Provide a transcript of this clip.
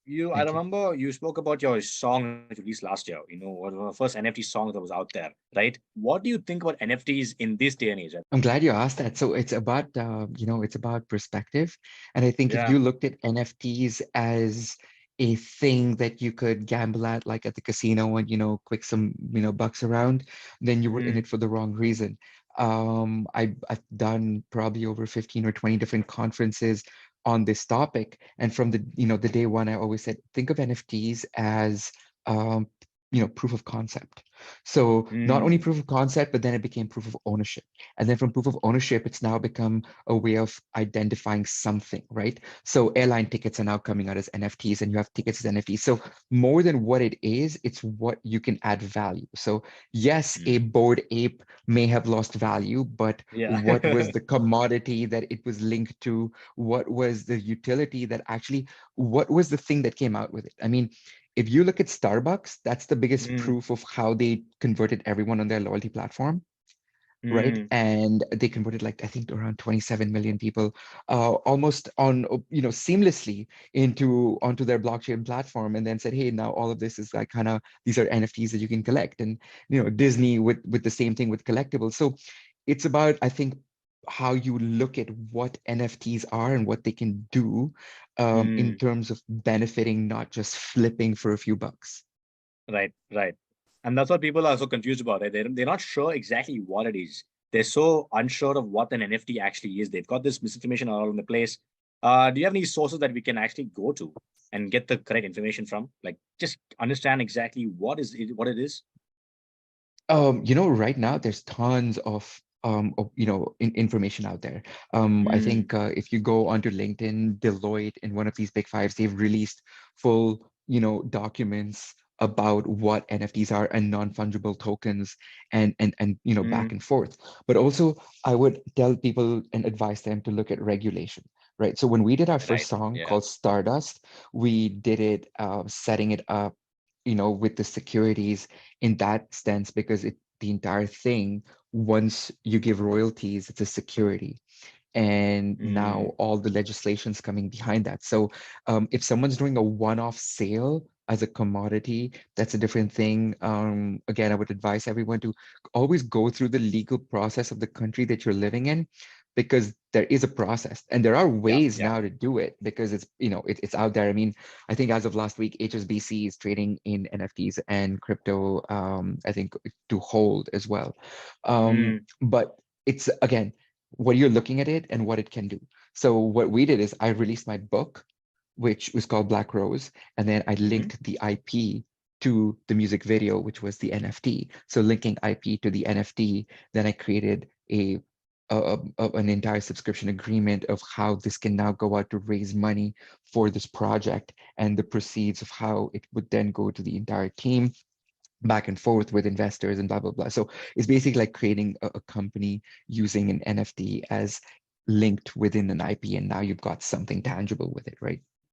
I Thank you. remember you spoke about your song that you released last year. One of the first NFT song that was out there, right? What do you think about NFTs in this day and age? I'm glad you asked that. So it's about, it's about perspective. And I think if Yeah. you looked at NFTs as a thing that you could gamble at, like at the casino and, quick some, bucks around, then you were in Mm, it for the wrong reason. I've done probably over 15 or 20 different conferences on this topic. And from the day one, I always said, think of NFTs as, um, proof of concept. So not only mm, proof of concept, but then it became proof of ownership. And then from proof of ownership, it's now become a way of identifying something, right? So airline tickets are now coming out as NFTs and you have tickets as NFTs. So more than what it is, it's what you can add value. So yes, a mm. bored ape may have lost value, but Yeah. what was the commodity that it was linked to? What was the utility that actually, what was the thing that came out with it? I mean, if you look at Starbucks, that's the biggest Mm, proof of how they converted everyone on their loyalty platform, right? mm, And they converted like I think around 27 million people, almost on seamlessly into onto their blockchain platform, and then said, hey, now all of this is like kind of these are NFTs that you can collect, and Disney with the same thing with collectibles. So it's about, I think, how you look at what NFTs are and what they can do, in mm. terms of benefiting, not just flipping for a few bucks. Right, right. And that's what people are so confused about. Right? They're not sure exactly what it is. They're so unsure of what an NFT actually is. They've got this misinformation all in the place. Do you have any sources that we can actually go to and get the correct information from? Like, just understand exactly what it is. Right now there's tons of information out there. I Mm, think if you go onto LinkedIn, Deloitte, and one of these big fives, they've released full, documents about what NFTs are and non-fungible tokens and back mm, and forth. But also I would tell people and advise them to look at regulation, right? So when we did our first right. song Yeah. called Stardust, we did it setting it up with the securities in that sense, because the entire thing, once you give royalties, it's a security. And now Mm, all the legislation's coming behind that. So if someone's doing a one-off sale as a commodity, that's a different thing. Again, I would advise everyone to always go through the legal process of the country that you're living in, because there is a process and there are yeah, ways yeah. now to do it, because it's out there. I mean, I think as of last week, HSBC is trading in NFTs and crypto, I think to hold as well. Mm, But it's again, what you're looking at it and what it can do. So what we did is I released my book, which was called Black Rose, and then I mm, linked the IP to the music video, which was the NFT. So linking IP to the NFT, then I created an entire subscription agreement of how this can now go out to raise money for this project, and the proceeds of how it would then go to the entire team back and forth with investors and blah blah blah. So it's basically like creating a company using an NFT as linked within an IP, and now you've got something tangible with it, right?